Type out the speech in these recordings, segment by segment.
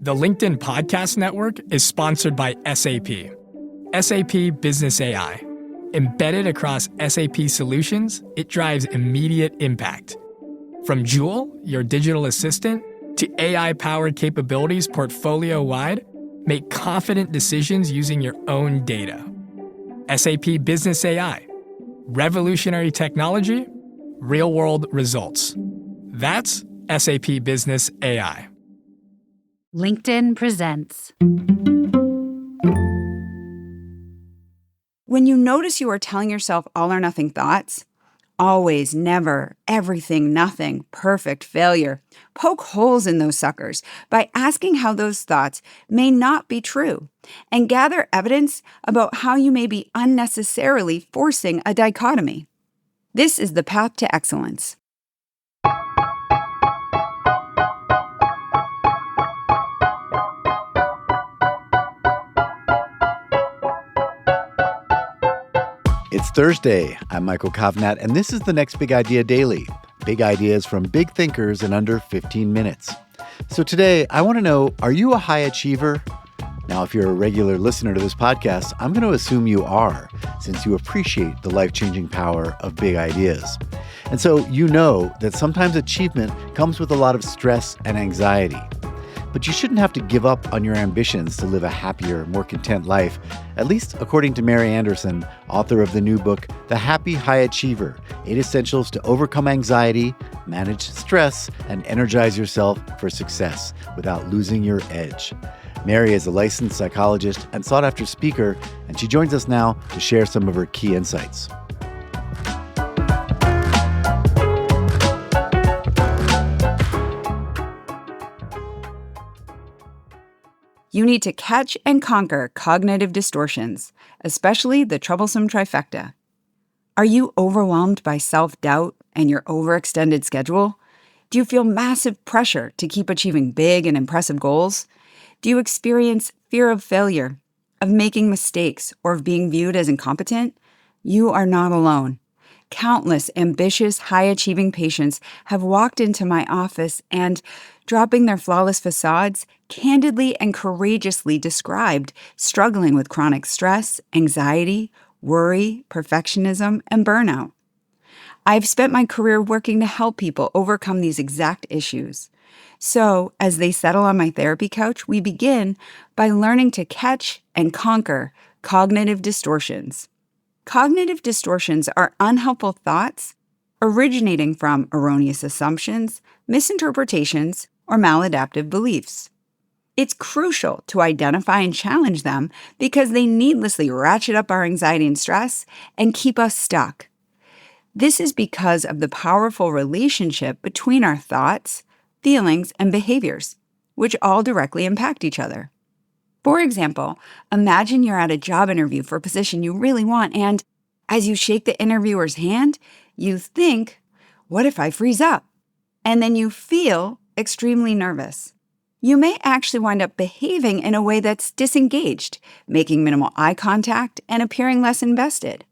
The LinkedIn Podcast Network is sponsored by SAP. SAP Business AI. Embedded across SAP solutions, it drives immediate impact. From Joule, your digital assistant, to AI-powered capabilities portfolio-wide, make confident decisions using your own data. SAP Business AI. Revolutionary technology, real-world results. That's SAP Business AI. LinkedIn presents. When you notice you are telling yourself all or nothing thoughts, always, never, everything, nothing, perfect, failure, poke holes in those suckers by asking how those thoughts may not be true and gather evidence about how you may be unnecessarily forcing a dichotomy. This is the path to excellence. It's Thursday. I'm Michael Kovnat, and this is the Next Big Idea Daily. Big ideas from big thinkers in under 15 minutes. So today, I want to know, are you a high achiever? Now, if you're a regular listener to this podcast, I'm going to assume you are, since you appreciate the life-changing power of big ideas. And so you know that sometimes achievement comes with a lot of stress and anxiety. But you shouldn't have to give up on your ambitions to live a happier, more content life, at least according to Mary Anderson, author of the new book, The Happy High Achiever, 8 Essentials to Overcome Anxiety, Manage Stress, and Energize Yourself for Success without losing your edge. Mary is a licensed psychologist and sought-after speaker, and she joins us now to share some of her key insights. You need to catch and conquer cognitive distortions, especially the troublesome trifecta. Are you overwhelmed by self-doubt and your overextended schedule? Do you feel massive pressure to keep achieving big and impressive goals? Do you experience fear of failure, of making mistakes, or of being viewed as incompetent? You are not alone. Countless ambitious, high-achieving patients have walked into my office and, dropping their flawless facades, candidly and courageously described struggling with chronic stress, anxiety, worry, perfectionism, and burnout. I've spent my career working to help people overcome these exact issues. So, as they settle on my therapy couch, we begin by learning to catch and conquer cognitive distortions. Cognitive distortions are unhelpful thoughts originating from erroneous assumptions, misinterpretations, or maladaptive beliefs. It's crucial to identify and challenge them because they needlessly ratchet up our anxiety and stress and keep us stuck. This is because of the powerful relationship between our thoughts, feelings, and behaviors, which all directly impact each other. For example, imagine you're at a job interview for a position you really want, and as you shake the interviewer's hand, you think, what if I freeze up? And then you feel extremely nervous. You may actually wind up behaving in a way that's disengaged, making minimal eye contact and appearing less invested.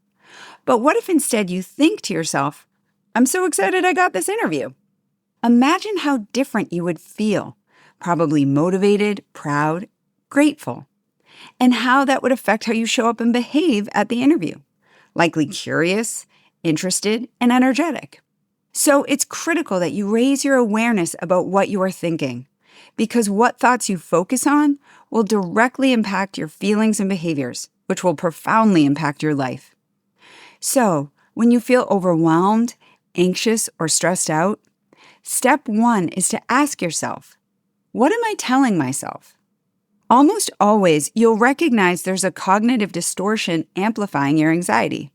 But what if instead you think to yourself, I'm so excited I got this interview? Imagine how different you would feel, probably motivated, proud, grateful, and how that would affect how you show up and behave at the interview. Likely curious, interested, and energetic. So it's critical that you raise your awareness about what you are thinking, because what thoughts you focus on will directly impact your feelings and behaviors, which will profoundly impact your life. So, when you feel overwhelmed, anxious, or stressed out, step 1 is to ask yourself, what am I telling myself? Almost always, you'll recognize there's a cognitive distortion amplifying your anxiety,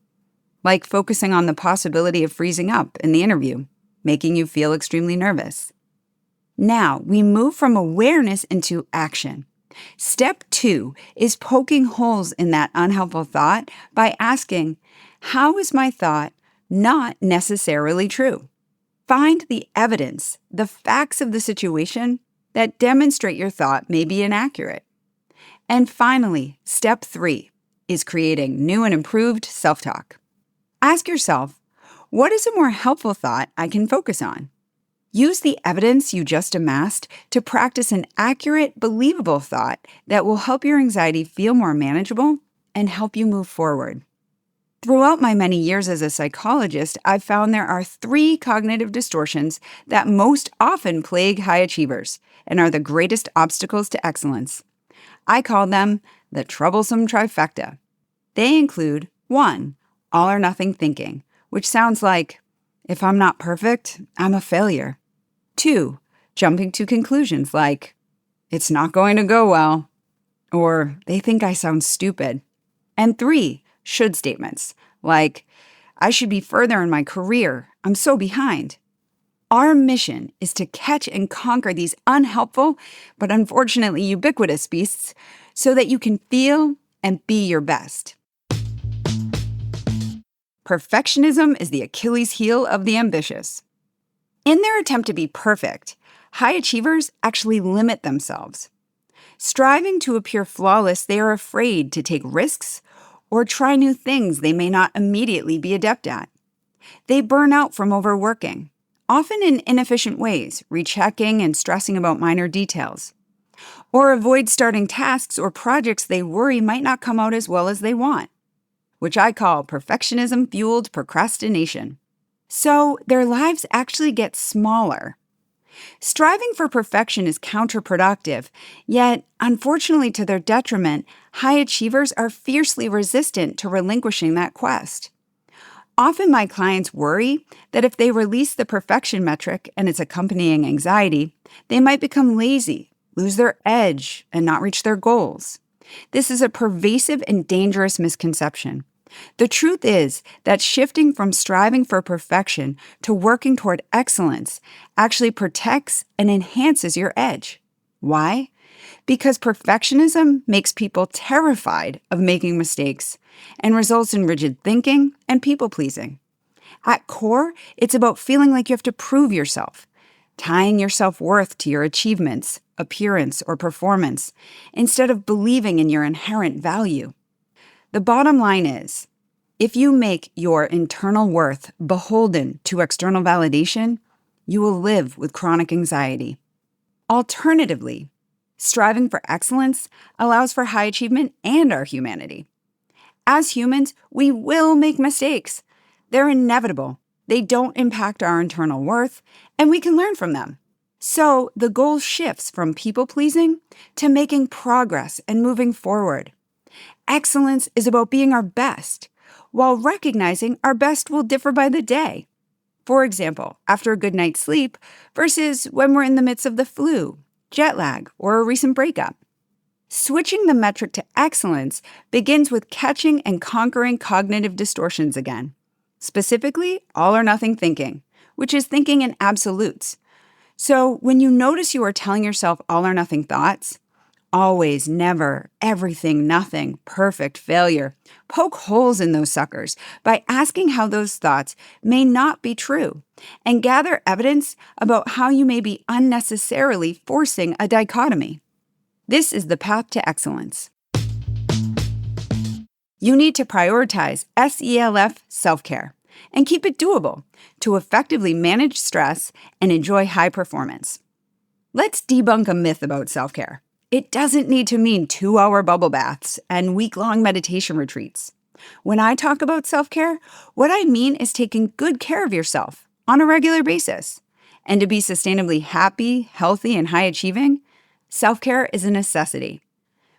like focusing on the possibility of freezing up in the interview, making you feel extremely nervous. Now, we move from awareness into action. Step 2 is poking holes in that unhelpful thought by asking, how is my thought not necessarily true? Find the evidence, the facts of the situation that demonstrate your thought may be inaccurate. And finally, step 3 is creating new and improved self-talk. Ask yourself, what is a more helpful thought I can focus on? Use the evidence you just amassed to practice an accurate, believable thought that will help your anxiety feel more manageable and help you move forward. Throughout my many years as a psychologist, I've found there are 3 cognitive distortions that most often plague high achievers and are the greatest obstacles to excellence. I call them the troublesome trifecta. They include 1, all or nothing thinking, which sounds like, if I'm not perfect, I'm a failure. 2, jumping to conclusions like, it's not going to go well, or they think I sound stupid. And 3, should statements, like, I should be further in my career, I'm so behind. Our mission is to catch and conquer these unhelpful, but unfortunately ubiquitous beasts so that you can feel and be your best. Perfectionism is the Achilles heel of the ambitious. In their attempt to be perfect, high achievers actually limit themselves. Striving to appear flawless, they are afraid to take risks or try new things they may not immediately be adept at. They burn out from overworking, often in inefficient ways, rechecking and stressing about minor details, or avoid starting tasks or projects they worry might not come out as well as they want, which I call perfectionism-fueled procrastination. So their lives actually get smaller. Striving for perfection is counterproductive, yet, unfortunately to their detriment, high achievers are fiercely resistant to relinquishing that quest. Often my clients worry that if they release the perfection metric and its accompanying anxiety, they might become lazy, lose their edge, and not reach their goals. This is a pervasive and dangerous misconception. The truth is that shifting from striving for perfection to working toward excellence actually protects and enhances your edge. Why? Because perfectionism makes people terrified of making mistakes and results in rigid thinking and people-pleasing. At core, it's about feeling like you have to prove yourself, tying your self-worth to your achievements, appearance, or performance, instead of believing in your inherent value. The bottom line is, if you make your internal worth beholden to external validation, you will live with chronic anxiety. Alternatively, striving for excellence allows for high achievement and our humanity. As humans, we will make mistakes. They're inevitable. They don't impact our internal worth, and we can learn from them. So the goal shifts from people-pleasing to making progress and moving forward. Excellence is about being our best, while recognizing our best will differ by the day. For example, after a good night's sleep versus when we're in the midst of the flu, jet lag, or a recent breakup. Switching the metric to excellence begins with catching and conquering cognitive distortions again, specifically all or nothing thinking, which is thinking in absolutes. So when you notice you are telling yourself all or nothing thoughts, always, never, everything, nothing, perfect, failure, poke holes in those suckers by asking how those thoughts may not be true and gather evidence about how you may be unnecessarily forcing a dichotomy. This is the path to excellence. You need to prioritize SELF self-care and keep it doable to effectively manage stress and enjoy high performance. Let's debunk a myth about self-care. It doesn't need to mean 2-hour bubble baths and week-long meditation retreats. When I talk about self-care, what I mean is taking good care of yourself on a regular basis. And to be sustainably happy, healthy, and high-achieving, self-care is a necessity.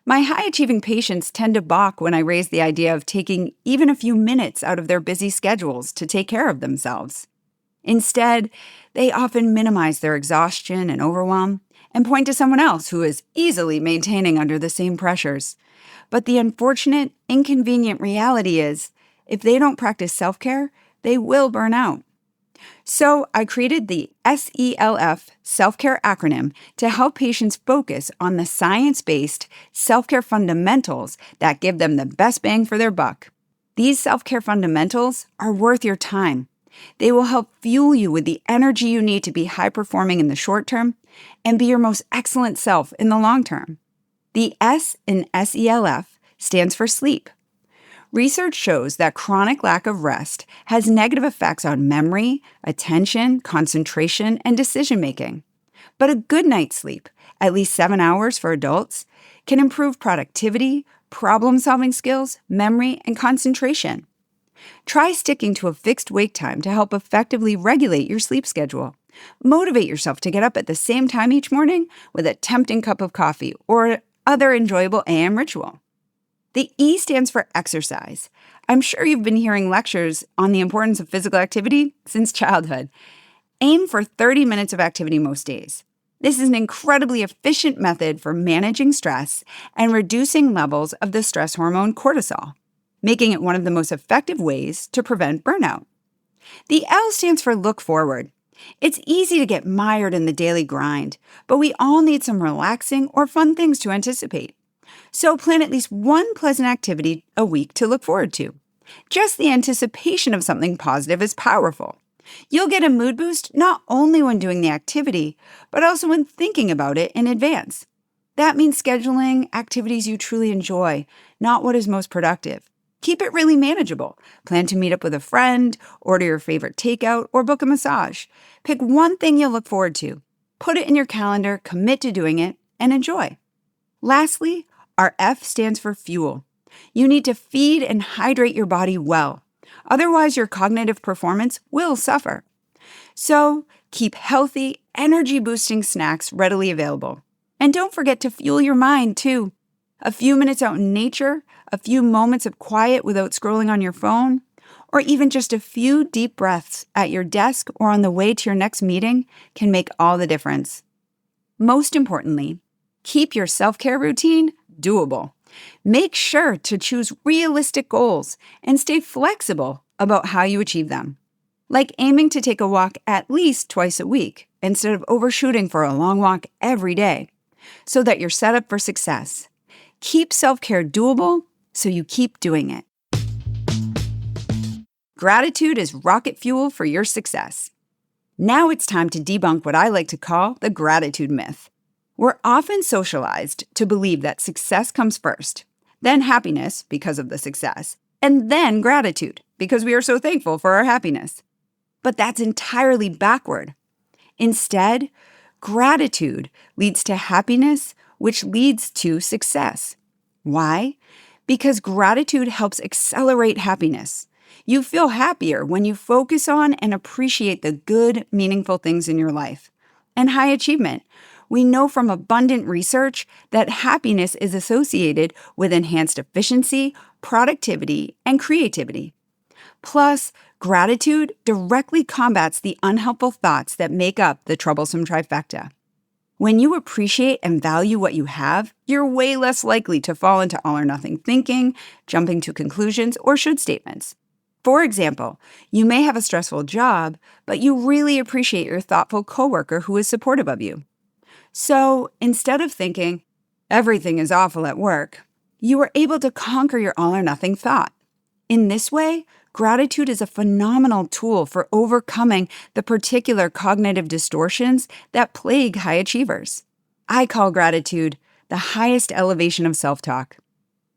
My high-achieving patients tend to balk when I raise the idea of taking even a few minutes out of their busy schedules to take care of themselves. Instead, they often minimize their exhaustion and overwhelm and point to someone else who is easily maintaining under the same pressures. But the unfortunate, inconvenient reality is, if they don't practice self-care, they will burn out. So I created the SELF self-care acronym to help patients focus on the science-based self-care fundamentals that give them the best bang for their buck. These self-care fundamentals are worth your time. They will help fuel you with the energy you need to be high-performing in the short term and be your most excellent self in the long term. The S in SELF stands for sleep. Research shows that chronic lack of rest has negative effects on memory, attention, concentration, and decision-making. But a good night's sleep, at least 7 hours for adults, can improve productivity, problem-solving skills, memory, and concentration. Try sticking to a fixed wake time to help effectively regulate your sleep schedule. Motivate yourself to get up at the same time each morning with a tempting cup of coffee or other enjoyable AM ritual. The E stands for exercise. I'm sure you've been hearing lectures on the importance of physical activity since childhood. Aim for 30 minutes of activity most days. This is an incredibly efficient method for managing stress and reducing levels of the stress hormone cortisol, making it one of the most effective ways to prevent burnout. The L stands for look forward. It's easy to get mired in the daily grind, but we all need some relaxing or fun things to anticipate. So plan at least one pleasant activity a week to look forward to. Just the anticipation of something positive is powerful. You'll get a mood boost not only when doing the activity, but also when thinking about it in advance. That means scheduling activities you truly enjoy, not what is most productive. Keep it really manageable. Plan to meet up with a friend, order your favorite takeout, or book a massage. Pick one thing you'll look forward to. Put it in your calendar, commit to doing it, and enjoy. Lastly, our F stands for fuel. You need to feed and hydrate your body well. Otherwise, your cognitive performance will suffer. So, keep healthy, energy-boosting snacks readily available. And don't forget to fuel your mind, too. A few minutes out in nature, a few moments of quiet without scrolling on your phone, or even just a few deep breaths at your desk or on the way to your next meeting can make all the difference. Most importantly, keep your self-care routine doable. Make sure to choose realistic goals and stay flexible about how you achieve them. Like aiming to take a walk at least twice a week instead of overshooting for a long walk every day, so that you're set up for success. Keep self-care doable so you keep doing it. Gratitude is rocket fuel for your success. Now it's time to debunk what I like to call the gratitude myth. We're often socialized to believe that success comes first, then happiness because of the success, and then gratitude because we are so thankful for our happiness. But that's entirely backward. Instead, gratitude leads to happiness, which leads to success. Why? Because gratitude helps accelerate happiness. You feel happier when you focus on and appreciate the good, meaningful things in your life. And high achievement. We know from abundant research that happiness is associated with enhanced efficiency, productivity, and creativity. Plus, gratitude directly combats the unhelpful thoughts that make up the troublesome trifecta. When you appreciate and value what you have, you're way less likely to fall into all-or-nothing thinking, jumping to conclusions, or should statements. For example, you may have a stressful job, but you really appreciate your thoughtful coworker who is supportive of you. So, instead of thinking, everything is awful at work, you are able to conquer your all-or-nothing thought. In this way, gratitude is a phenomenal tool for overcoming the particular cognitive distortions that plague high achievers. I call gratitude the highest elevation of self-talk.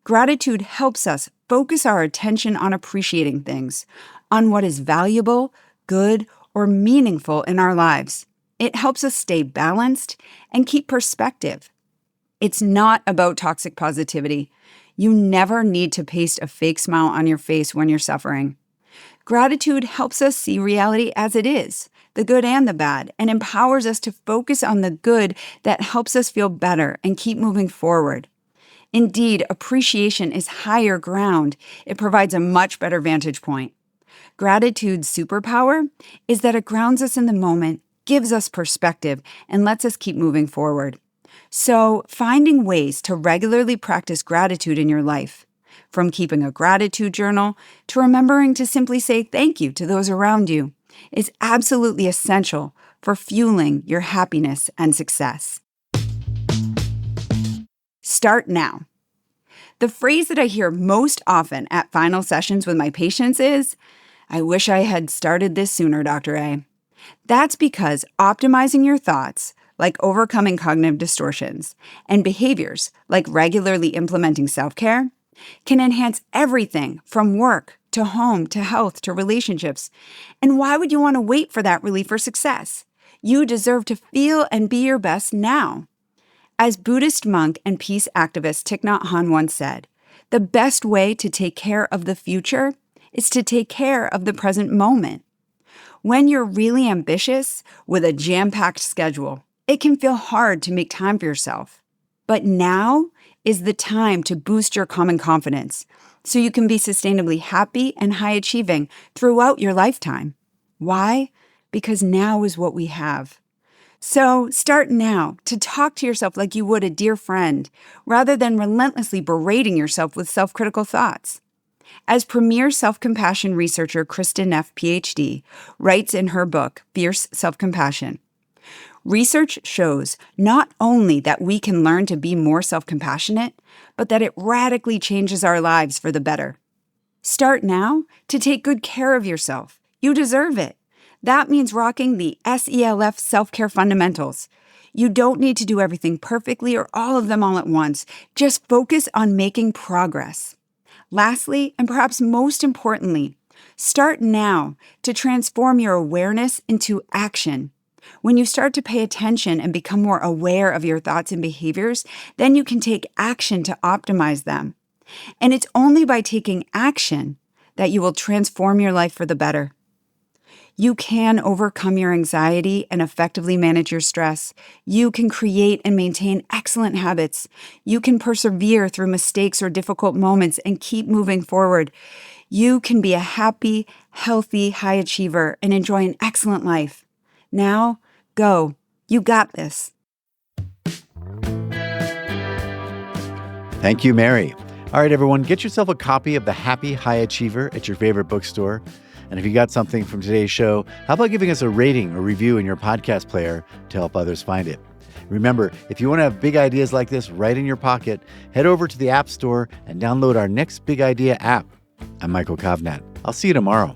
Gratitude helps us focus our attention on appreciating things, on what is valuable, good, or meaningful in our lives. It helps us stay balanced and keep perspective. It's not about toxic positivity. You never need to paste a fake smile on your face when you're suffering. Gratitude helps us see reality as it is, the good and the bad, and empowers us to focus on the good that helps us feel better and keep moving forward. Indeed, appreciation is higher ground. It provides a much better vantage point. Gratitude's superpower is that it grounds us in the moment, gives us perspective, and lets us keep moving forward. So, finding ways to regularly practice gratitude in your life, from keeping a gratitude journal to remembering to simply say thank you to those around you, is absolutely essential for fueling your happiness and success. Start now. The phrase that I hear most often at final sessions with my patients is, "I wish I had started this sooner, Dr. A." That's because optimizing your thoughts, like overcoming cognitive distortions, and behaviors, like regularly implementing self-care, can enhance everything from work to home to health to relationships. And why would you want to wait for that relief or success? You deserve to feel and be your best now. As Buddhist monk and peace activist Thich Nhat Hanh once said, the best way to take care of the future is to take care of the present moment. When you're really ambitious with a jam-packed schedule, it can feel hard to make time for yourself. But now is the time to boost your common confidence so you can be sustainably happy and high-achieving throughout your lifetime. Why? Because now is what we have. So start now to talk to yourself like you would a dear friend, rather than relentlessly berating yourself with self-critical thoughts. As premier self-compassion researcher Kristen Neff, PhD, writes in her book, Fierce Self-Compassion, research shows not only that we can learn to be more self-compassionate, but that it radically changes our lives for the better. Start now to take good care of yourself. You deserve it. That means rocking the SELF self-care fundamentals. You don't need to do everything perfectly or all of them all at once. Just focus on making progress. Lastly, and perhaps most importantly, start now to transform your awareness into action. When you start to pay attention and become more aware of your thoughts and behaviors, then you can take action to optimize them. And it's only by taking action that you will transform your life for the better. You can overcome your anxiety and effectively manage your stress. You can create and maintain excellent habits. You can persevere through mistakes or difficult moments and keep moving forward. You can be a happy, healthy, high achiever and enjoy an excellent life. Now, go. You got this. Thank you, Mary. All right, everyone, get yourself a copy of The Happy High Achiever at your favorite bookstore. And if you got something from today's show, how about giving us a rating or review in your podcast player to help others find it? Remember, if you want to have big ideas like this right in your pocket, head over to the App Store and download our next Big Idea app. I'm Michael Kovnat. I'll see you tomorrow.